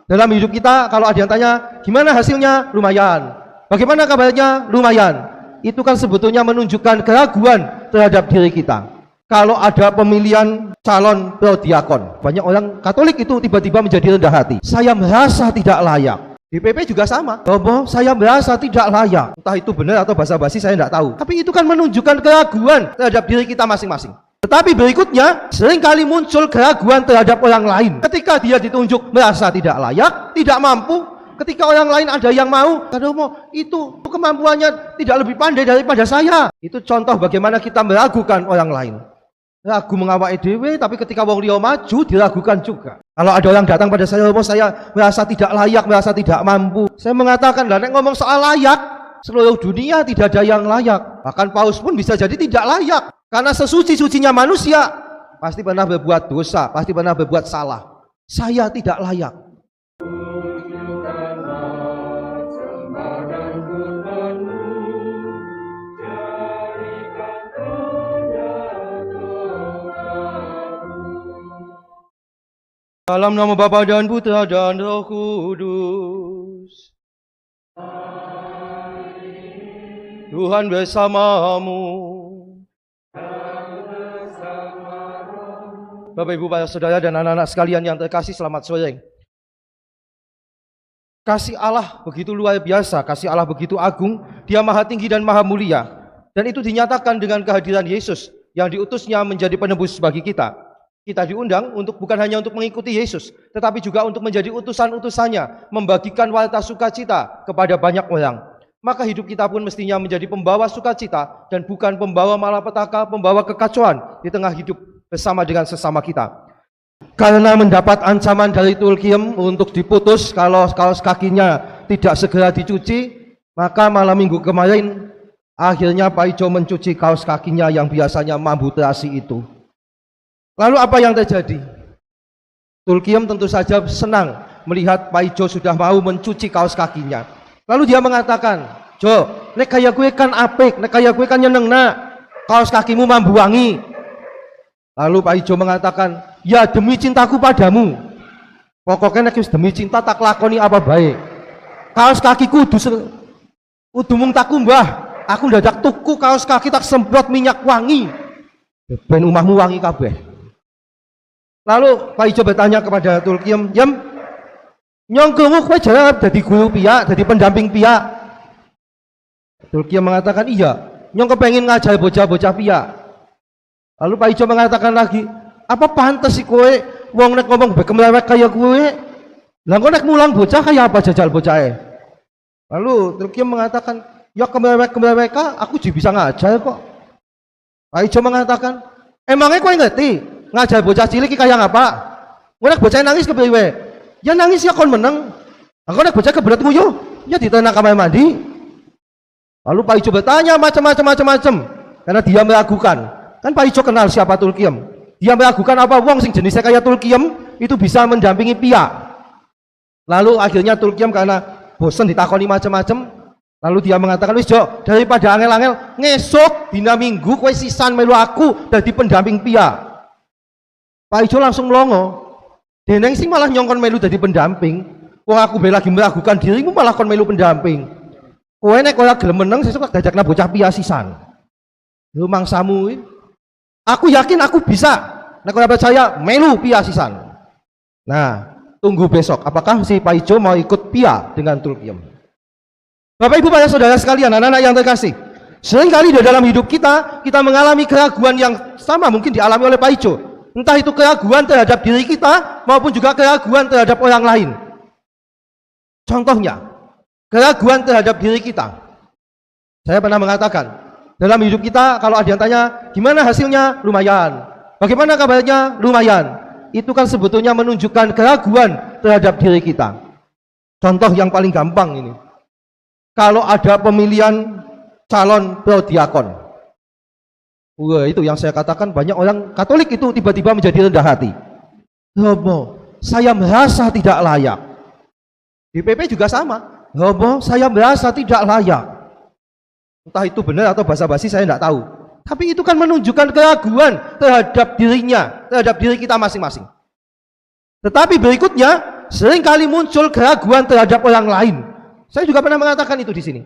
Dalam hidup kita kalau ada yang tanya, gimana hasilnya? Lumayan. Bagaimana kabarnya? Lumayan. Itu kan sebetulnya menunjukkan keraguan terhadap diri kita. Kalau ada pemilihan calon prodiakon, banyak orang Katolik itu tiba-tiba menjadi rendah hati. Saya merasa tidak layak. DPP juga sama. Bahwa saya merasa tidak layak. Entah itu benar atau basa-basi saya tidak tahu. Tapi itu kan menunjukkan keraguan terhadap diri kita masing-masing. Tetapi berikutnya, seringkali muncul keraguan terhadap orang lain. Ketika dia ditunjuk merasa tidak layak, tidak mampu. Ketika orang lain ada yang mau, itu kemampuannya tidak lebih pandai daripada saya. Itu contoh bagaimana kita meragukan orang lain. Ragu mengawai dewe, tapi ketika wong liya maju diragukan juga. Kalau ada orang datang pada saya merasa tidak layak, merasa tidak mampu. Saya mengatakan, lah nek ngomong soal layak, seluruh dunia tidak ada yang layak. Bahkan Paus pun bisa jadi tidak layak. Karena sesuci-sucinya manusia pasti pernah berbuat dosa, pasti pernah berbuat salah. Saya tidak layak. Dalam nama Bapa dan Putra dan Roh Kudus. Tuhan bersamamu. Bapak Ibu para saudara dan anak-anak sekalian yang terkasih, selamat sore. Kasih Allah begitu luar biasa, kasih Allah begitu agung, Dia maha tinggi dan maha mulia. Dan itu dinyatakan dengan kehadiran Yesus yang diutusnya menjadi penebus bagi kita. Kita diundang bukan hanya untuk mengikuti Yesus, tetapi juga untuk menjadi utusan-utusannya, membagikan warta sukacita kepada banyak orang. Maka hidup kita pun mestinya menjadi pembawa sukacita dan bukan pembawa malapetaka, pembawa kekacauan di tengah hidup bersama dengan sesama kita. Karena mendapat ancaman dari Tulkiem untuk diputus kalau kaos kakinya tidak segera dicuci, maka malam minggu kemarin akhirnya Pak Ijo mencuci kaos kakinya yang biasanya mampu terasi itu. Lalu apa yang terjadi? Tulkiem tentu saja senang melihat Pak Ijo sudah mau mencuci kaos kakinya. Lalu dia mengatakan, Jo, nek kaya gue kan apik, nek kaya gue kan nyeneng nak, kaos kakimu mambu wangi. Lalu Pak Ijo mengatakan, ya demi cintaku padamu. Pokoknya nek demi cinta tak lakoni apa baik. Kaos kakiku kudu mung tak kumbah. Aku ndadak tuku kaos kaki tak semprot minyak wangi. Ben umahmu wangi kabeh. Lalu Pak Ijo bertanya kepada Tulkiem, "Yem, nyong krungu kowe jawab dadi guru piyak, dadi pendamping piyak?" Tulkiem mengatakan, "Iya, nyong kepengin ngajar bocah-bocah piyak." Lalu Pak Ijo mengatakan lagi, "Apa pantes sih kowe wong nek ngomong bekemlewek kaya kowe? Lah kok nek mulang bocah kaya apa jajal bocahe?" Lalu Tulkiem mengatakan, "Ya kemlewek-kemleweka aku juga bisa ngajar kok." Pak Ijo mengatakan, "Emangnya kowe ngerti ngajar bocah cilik kaya ngapa? Nek bocah nangis kepriwe? Ya nangis ya kon meneng. Aku nek bocah kebelet nguyuh, ya ditenang kamar mandi." Lalu Pak Ijo bertanya macam-macam karena dia meragukan. Kan Pak Ijo kenal siapa Tulkiem. Dia meragukan apa wong sing jenisnya kayak Tulkiem itu bisa mendampingi piyak. Lalu akhirnya Tulkiem karena bosan ditakoni macam-macam, lalu dia mengatakan, "Wis Jo, daripada angel-angel, ngesuk dina Minggu kowe sisan melu aku dadi pendamping piyak." Pak Ijo langsung melongo. Deneng sing malah nyongkon melu dadi pendamping. Wong aku lagi meragukan dirimu malah kon melu pendamping. Kowe nek ora gelem meneng sesuk tak dajakna bocah piyak sisan. Lu mangsamu iki. Aku yakin aku bisa. Nek ora percaya melu piyak sisan. Nah, tunggu besok apakah si Pak Ijo mau ikut piyak dengan Tulkiem. Bapak Ibu para saudara sekalian, anak-anak yang terkasih, seringkali di dalam hidup kita mengalami keraguan yang sama mungkin dialami oleh Pak Ijo. Entah itu keraguan terhadap diri kita maupun juga keraguan terhadap orang lain. Contohnya, keraguan terhadap diri kita. Saya pernah mengatakan, dalam hidup kita kalau ada yang tanya, gimana hasilnya? Lumayan. Bagaimana kabarnya? Lumayan. Itu kan sebetulnya menunjukkan keraguan terhadap diri kita. Contoh yang paling gampang ini. Kalau ada pemilihan calon prodiakon. Wah, itu yang saya katakan banyak orang Katolik itu tiba-tiba menjadi rendah hati. Romo, saya merasa tidak layak. DPP juga sama. Romo, saya merasa tidak layak. Entah itu benar atau basa-basi saya tidak tahu. Tapi itu kan menunjukkan keraguan terhadap dirinya, terhadap diri kita masing-masing. Tetapi berikutnya, seringkali muncul keraguan terhadap orang lain. Saya juga pernah mengatakan itu di sini.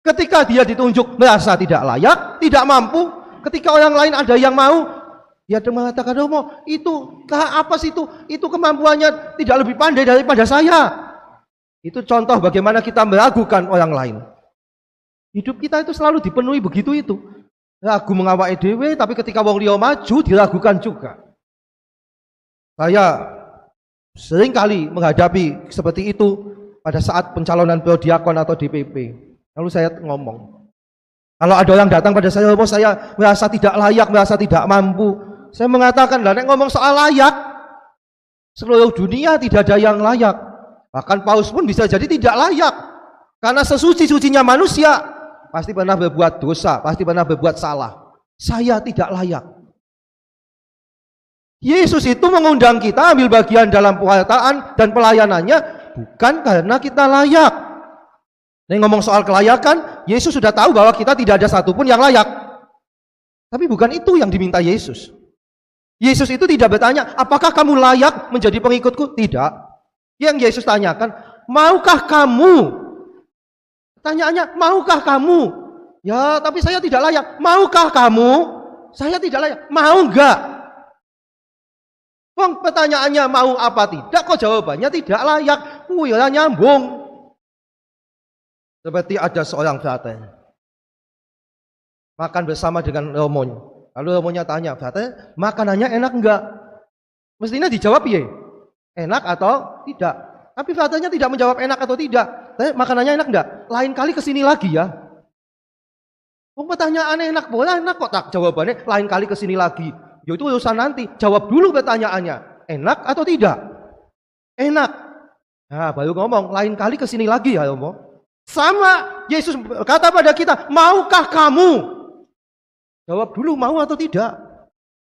Ketika dia ditunjuk merasa tidak layak, tidak mampu, ketika orang lain ada yang mau, dia mengatakan, "Oh, itu apa sih itu? Itu kemampuannya tidak lebih pandai daripada saya." Itu contoh bagaimana kita meragukan orang lain. Hidup kita itu selalu dipenuhi begitu itu. Ragu mengawak dewe, tapi ketika wong liya maju diragukan juga. Saya sering kali menghadapi seperti itu pada saat pencalonan prodiakon atau DPP. Lalu saya ngomong, kalau ada orang datang pada saya, "Oh, saya merasa tidak layak, merasa tidak mampu." Saya mengatakan, "Lah nek ngomong soal layak, seluruh dunia tidak ada yang layak. Bahkan Paus pun bisa jadi tidak layak. Karena sesuci-sucinya manusia pasti pernah berbuat dosa, pasti pernah berbuat salah. Saya tidak layak." Yesus itu mengundang kita ambil bagian dalam pewartaan dan pelayanannya bukan karena kita layak. Nek ngomong soal kelayakan, Yesus sudah tahu bahwa kita tidak ada satupun yang layak. Tapi bukan itu yang diminta Yesus. Yesus itu tidak bertanya, "Apakah kamu layak menjadi pengikutku?" Tidak. Yang Yesus tanyakan, "Maukah kamu?" Pertanyaannya, "Maukah kamu?" "Ya, tapi saya tidak layak." "Maukah kamu?" "Saya tidak layak." "Mau enggak?" Wong pertanyaannya mau apa tidak, kok jawabannya tidak layak. Ya nyambung. Seperti ada seorang frater makan bersama dengan romonya. Lalu romonya tanya, "Frater, makanannya enak enggak?" Mestinya dijawab ya, enak atau tidak. Tapi fraternya tidak menjawab enak atau tidak. "Makanannya enak enggak?" "Lain kali kesini lagi ya." Oh, pertanyaannya enak, boleh enak kok, tak jawabannya lain kali kesini lagi. Ya itu urusan nanti. Jawab dulu pertanyaannya, enak atau tidak? Enak. Nah, baru ngomong lain kali kesini lagi ya, ngomong. Sama, Yesus kata pada kita, "Maukah kamu?" Jawab dulu mau atau tidak.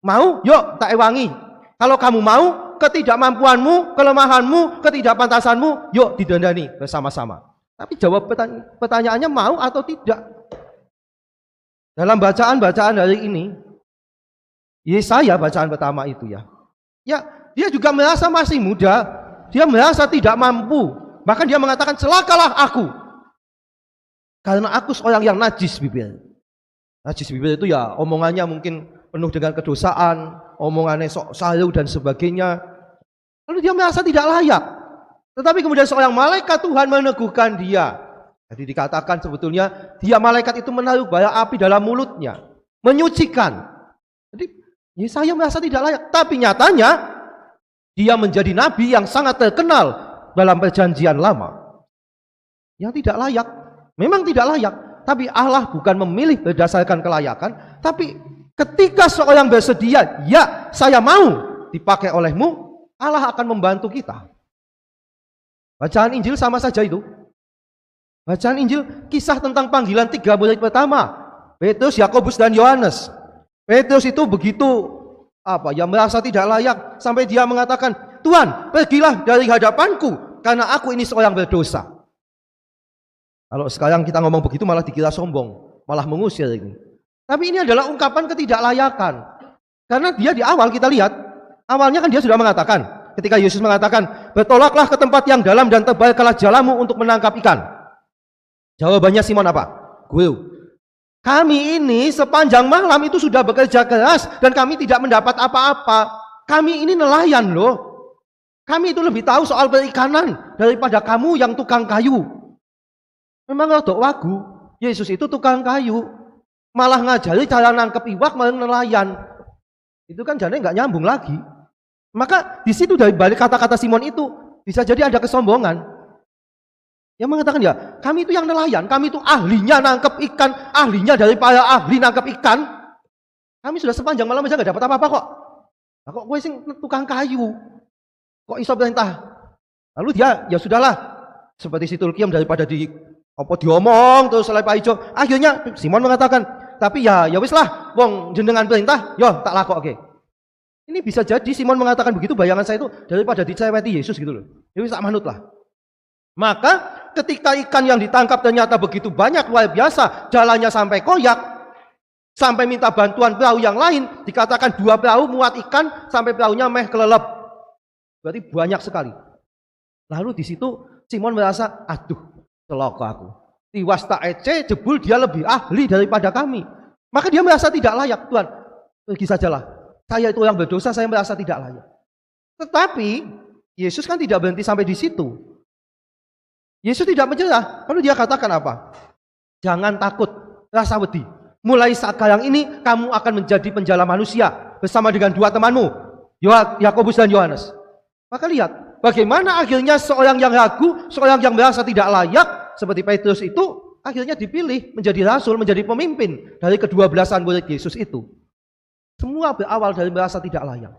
Mau? Yuk tak ewangi. Kalau kamu mau, ketidakmampuanmu, kelemahanmu, ketidakpantasanmu, yuk didandani bersama-sama. Tapi jawab pertanyaannya mau atau tidak. Dalam bacaan-bacaan hari ini, Yesaya bacaan pertama itu ya. Ya, dia juga merasa masih muda, dia merasa tidak mampu. Bahkan dia mengatakan, "Celakalah aku. Karena aku seorang yang najis bibir." Najis bibir itu ya omongannya mungkin penuh dengan kedosaan, omongannya sok sayu dan sebagainya. Lalu dia merasa tidak layak. Tetapi kemudian seorang malaikat Tuhan meneguhkan dia. Jadi dikatakan sebetulnya dia malaikat itu menaruh bara api dalam mulutnya, menyucikan. Jadi Yesaya merasa tidak layak, tapi nyatanya dia menjadi nabi yang sangat terkenal dalam perjanjian lama. Yang tidak layak, memang tidak layak, tapi Allah bukan memilih berdasarkan kelayakan, tapi ketika seorang bersedia, "Ya, saya mau dipakai olehmu," Allah akan membantu kita. Bacaan Injil sama saja itu. Bacaan Injil kisah tentang panggilan 3 murid pertama, Petrus, Yakobus dan Yohanes. Petrus itu begitu merasa tidak layak sampai dia mengatakan, "Tuhan, pergilah dari hadapanku karena aku ini seorang berdosa." Kalau sekarang kita ngomong begitu malah dikira sombong, malah mengusir ini. Tapi ini adalah ungkapan ketidaklayakan. Karena dia di awal kita lihat, awalnya kan dia sudah mengatakan, ketika Yesus mengatakan, "Bertolaklah ke tempat yang dalam dan tebalkanlah jalamu untuk menangkap ikan." Jawabannya Simon apa? "Guru, kami ini sepanjang malam itu sudah bekerja keras dan kami tidak mendapat apa-apa. Kami ini nelayan loh. Kami itu lebih tahu soal perikanan daripada kamu yang tukang kayu." Memang rodok wagu, Yesus itu tukang kayu, malah ngajari cara nangkep iwak malah nelayan. Itu kan jadinya nggak nyambung lagi. Maka di situ dari balik kata-kata Simon itu bisa jadi ada kesombongan. Yang mengatakan ya, "Kami itu yang nelayan, kami itu ahlinya nangkep ikan, ahlinya daripada ahli nangkep ikan. Kami sudah sepanjang malam aja nggak dapat apa-apa kok. Nah, kok gue sing tukang kayu? Kok iso perintah?" Lalu dia, ya sudahlah, seperti si Tulkiam daripada diomong terus selai Pak Ijo. Akhirnya Simon mengatakan, "Tapi ya wis lah, wong jenengan perintah, yo tak lakok oke." Ini bisa jadi Simon mengatakan begitu, bayangan saya itu daripada dicereweti Yesus gitu loh. Ya wis tak manut lah. Maka ketika ikan yang ditangkap ternyata begitu banyak, luar biasa, jalannya sampai koyak, sampai minta bantuan perahu yang lain, dikatakan 2 perahu muat ikan sampai perahunya meh kelelep. Berarti banyak sekali. Lalu di situ Simon merasa, aduh, celaka aku. Tiwas tak ece, jebul dia lebih ahli daripada kami. Maka dia merasa tidak layak. Tuhan, pergi sajalah. Saya itu yang berdosa, saya merasa tidak layak. Tetapi Yesus kan tidak berhenti sampai di situ. Yesus tidak menyerah. Lalu dia katakan apa? Jangan takut, rasa wedi. Mulai sekarang ini kamu akan menjadi penjala manusia bersama dengan dua temanmu, Yakobus dan Yohanes. Maka lihat, bagaimana akhirnya seorang yang ragu, seorang yang merasa tidak layak, seperti Petrus itu, akhirnya dipilih menjadi rasul, menjadi pemimpin dari ke-12 murid Yesus itu. Semua berawal dari merasa tidak layak.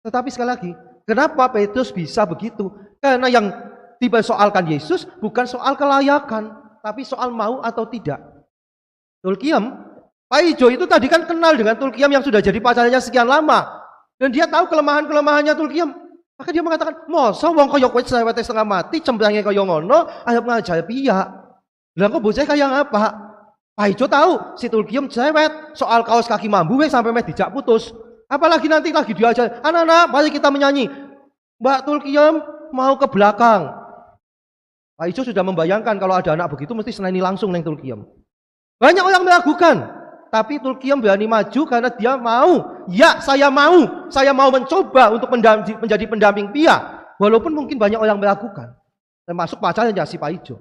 Tetapi sekali lagi, kenapa Petrus bisa begitu? Karena yang dipersoalkan Yesus bukan soal kelayakan, tapi soal mau atau tidak. Tulkiam, Pak Ijo itu tadi kan kenal dengan Tulkiam yang sudah jadi pacarnya sekian lama. Dan dia tahu kelemahan-kelemahannya Tulkiam. Maka dia mengatakan, masa wong kaya kowe cerewete setengah mati, cemplangnya kaya ngono, arep ngajar piye? Lah kok bocah kaya ngapa? Pak Ijo tahu si Tulkiam cerewet, soal kaos kaki mambu sampai meh dijak putus. Apalagi nanti lagi diajar, anak-anak mari kita menyanyi. Mbak Tulkiam mau ke belakang. Pak Ijo sudah membayangkan kalau ada anak begitu mesti seneni langsung neng Tulkiam. Banyak orang meragukan, tapi Tulkiam berani maju karena dia mau. Ya, saya mau mencoba untuk menjadi pendamping Pia. Walaupun mungkin banyak orang meragukan, termasuk pacarnya si Pak Ijo.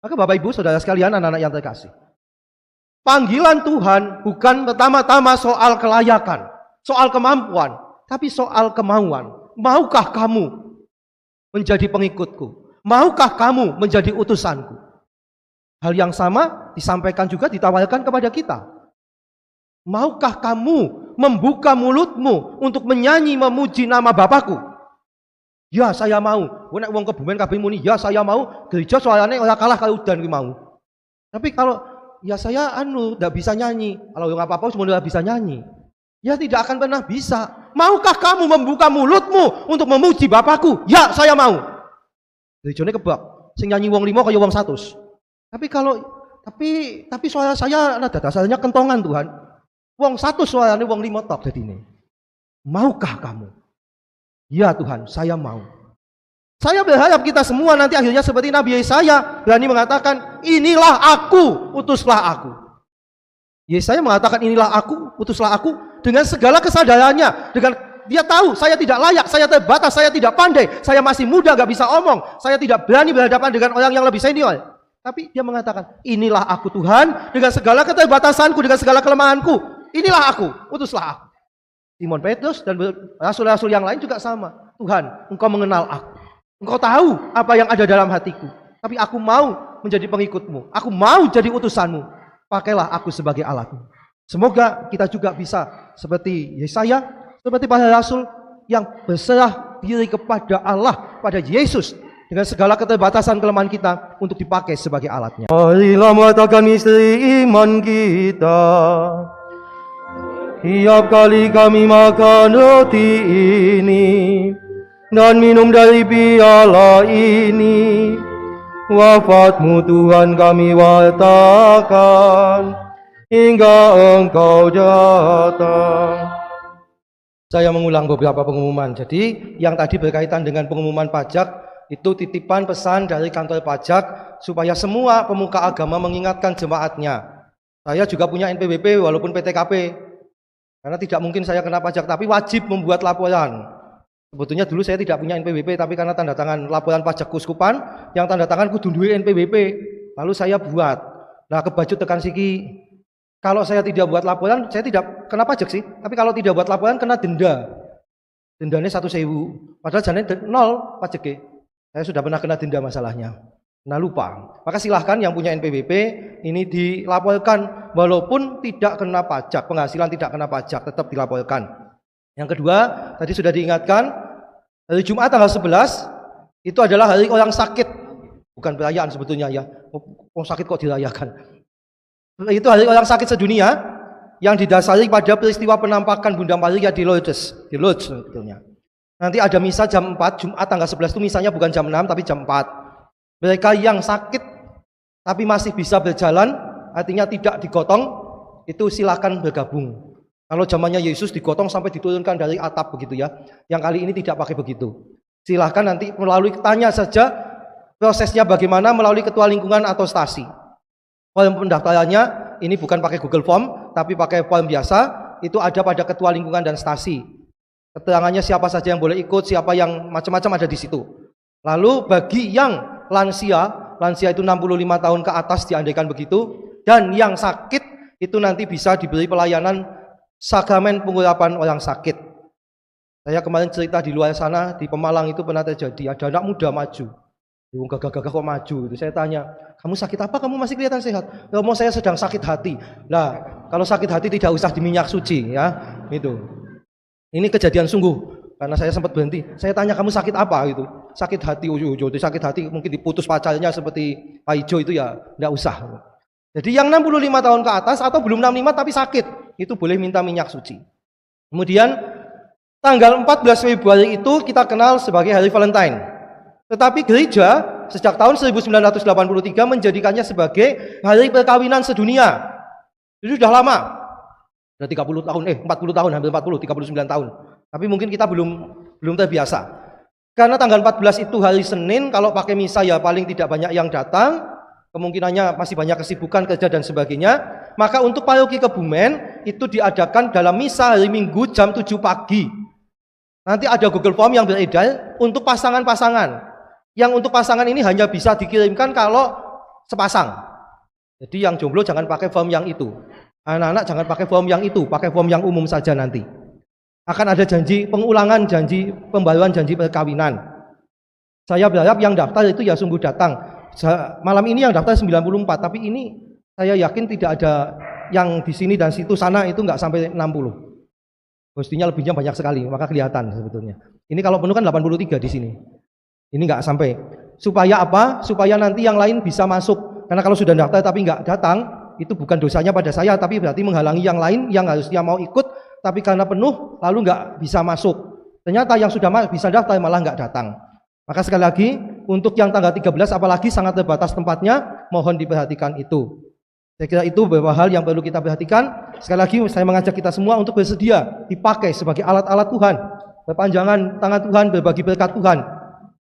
Maka Bapak Ibu Saudara sekalian, anak-anak yang terkasih, panggilan Tuhan bukan pertama-tama soal kelayakan, soal kemampuan, tapi soal kemauan. Maukah kamu menjadi pengikutku? Maukah kamu menjadi utusanku? Hal yang sama disampaikan juga, ditawarkan kepada kita. Maukah kamu membuka mulutmu untuk menyanyi memuji nama Bapakku? Ya, saya mau. Nek wong kebumen kabeh muni, ya saya mau. Gereja soalane ora kalah kalau udan kuwi mau. Tapi kalau ya saya enggak bisa nyanyi. Kalau enggak apa-apa semua enggak bisa nyanyi. Ya tidak akan pernah bisa. Maukah kamu membuka mulutmu untuk memuji Bapakku? Ya, saya mau. Gerejane kebak. Sing nyanyi wong 5 kaya wong 100. Tapi suara saya nada dasarnya kentongan Tuhan. Wong 100 suaranya wong 5 tok dadine. Maukah kamu? Ya Tuhan, saya mau. Saya berharap kita semua nanti akhirnya seperti Nabi Yesaya berani mengatakan, inilah aku, utuslah aku. Yesaya mengatakan inilah aku, utuslah aku dengan segala kesadarannya, dengan dia tahu saya tidak layak, saya terbatas, saya tidak pandai, saya masih muda, gak bisa omong, saya tidak berani berhadapan dengan orang yang lebih senior. Tapi dia mengatakan, inilah aku Tuhan, dengan segala keterbatasanku, dengan segala kelemahanku, inilah aku, utuslah aku. Simon Petrus dan rasul-rasul yang lain juga sama. Tuhan, Engkau mengenal aku. Engkau tahu apa yang ada dalam hatiku. Tapi aku mau menjadi pengikutmu. Aku mau jadi utusanmu. Pakailah aku sebagai alatmu. Semoga kita juga bisa seperti Yesaya, seperti para rasul yang berserah diri kepada Allah, pada Yesus, dengan segala keterbatasan kelemahan kita untuk dipakai sebagai alatnya. Marilah muatakan misteri iman kita. Tiap kali kami makan roti ini dan minum dari piala ini, wafat-Mu Tuhan kami wartakan hingga Engkau datang. Saya mengulang beberapa pengumuman. Jadi yang tadi berkaitan dengan pengumuman pajak itu titipan pesan dari kantor pajak supaya semua pemuka agama mengingatkan jemaatnya. Saya juga punya NPWP walaupun PTKP. Karena tidak mungkin saya kena pajak, tapi wajib membuat laporan. Sebetulnya dulu saya tidak punya NPWP, tapi karena tanda tangan laporan pajak Kuskupan, yang tanda tangan kudu duwe NPWP, lalu saya buat. Nah, kebaju tekan siki. Kalau saya tidak buat laporan, saya tidak kena pajak sih. Tapi kalau tidak buat laporan, kena denda. Dendanya 1.000. Padahal jane 0 pajak. Saya sudah pernah kena denda masalahnya. Nah lupa, maka silahkan yang punya NPWP ini dilaporkan walaupun tidak kena pajak, penghasilan tidak kena pajak tetap dilaporkan. Yang kedua, tadi sudah diingatkan, hari Jumat tanggal 11 itu adalah hari orang sakit, bukan perayaan sebetulnya ya. Orang sakit kok dirayakan? Itu hari orang sakit sedunia yang didasari pada peristiwa penampakan Bunda Maria di Lourdes sebetulnya. Nanti ada misa jam 4, Jumat tanggal 11 itu misanya bukan jam 6 tapi jam 4. Mereka yang sakit tapi masih bisa berjalan, artinya tidak digotong, itu silakan bergabung. Kalau zamannya Yesus digotong sampai diturunkan dari atap begitu ya. Yang kali ini tidak pakai begitu. Silahkan nanti melalui tanya saja prosesnya bagaimana melalui ketua lingkungan atau stasi. Form pendaftarannya ini bukan pakai Google Form, tapi pakai form biasa. Itu ada pada ketua lingkungan dan stasi. Keterangannya siapa saja yang boleh ikut, siapa yang macam-macam ada di situ. Lalu bagi yang lansia itu 65 tahun ke atas diandaikan begitu, dan yang sakit itu nanti bisa diberi pelayanan sakramen pengurapan orang sakit. Saya kemarin cerita di luar sana, di Pemalang itu pernah terjadi, ada anak muda maju. Gagah-gagah kok maju itu. Saya tanya, kamu sakit apa? Kamu masih kelihatan sehat. Ya, mau saya sedang sakit hati. Nah, kalau sakit hati tidak usah di minyak suci ya. Itu. Ini kejadian sungguh. Karena saya sempat berhenti. Saya tanya, kamu sakit apa gitu? Sakit hati, sakit hati mungkin diputus pacarnya seperti Pak Ijo itu ya, enggak usah. Jadi yang 65 tahun ke atas atau belum 65 tapi sakit, itu boleh minta minyak suci. Kemudian tanggal 14 Februari itu kita kenal sebagai Hari Valentine. Tetapi gereja sejak tahun 1983 menjadikannya sebagai hari perkawinan sedunia. Itu sudah lama. Sudah 30 tahun, 40 tahun, hampir 40, 39 tahun. Tapi mungkin kita belum terbiasa. Karena tanggal 14 itu hari Senin, kalau pakai misa ya paling tidak banyak yang datang. Kemungkinannya masih banyak kesibukan kerja dan sebagainya. Maka untuk paroki Kebumen itu diadakan dalam misa hari Minggu jam 7 pagi. Nanti ada Google Form yang beredar untuk pasangan-pasangan. Yang untuk pasangan ini hanya bisa dikirimkan kalau sepasang. Jadi yang jomblo jangan pakai form yang itu. Anak-anak jangan pakai form yang itu, pakai form yang umum saja nanti. Akan ada janji pengulangan, janji pembaruan janji perkawinan. Saya berharap yang daftar itu ya sungguh datang. Malam ini yang daftar 94, tapi ini saya yakin tidak ada yang di sini dan situ sana itu nggak sampai 60. Pastinya lebihnya banyak sekali, maka kelihatan sebetulnya. Ini kalau penuh kan 83 di sini. Ini nggak sampai. Supaya apa? Supaya nanti yang lain bisa masuk. Karena kalau sudah daftar tapi nggak datang, itu bukan dosanya pada saya, tapi berarti menghalangi yang lain yang harusnya mau ikut, tapi karena penuh lalu nggak bisa masuk. Ternyata yang sudah bisa daftar malah nggak datang. Maka sekali lagi, untuk yang tanggal 13 apalagi sangat terbatas tempatnya, mohon diperhatikan itu. Saya kira itu beberapa hal yang perlu kita perhatikan. Sekali lagi saya mengajak kita semua untuk bersedia dipakai sebagai alat-alat Tuhan. Perpanjangan tangan Tuhan, berbagi berkat Tuhan.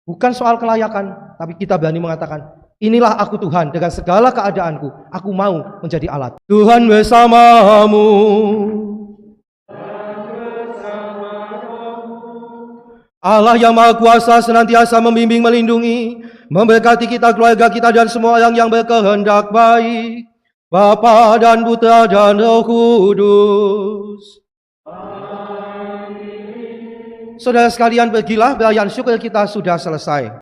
Bukan soal kelayakan, tapi kita berani mengatakan, inilah aku Tuhan, dengan segala keadaanku, aku mau menjadi alat. Tuhan bersamamu. Allah yang Maha Kuasa senantiasa membimbing, melindungi, memberkati kita, keluarga kita, dan semua orang yang berkehendak baik. Bapa dan Putra dan Roh Kudus. Saudara sekalian, pergilah, perayaan syukur kita sudah selesai.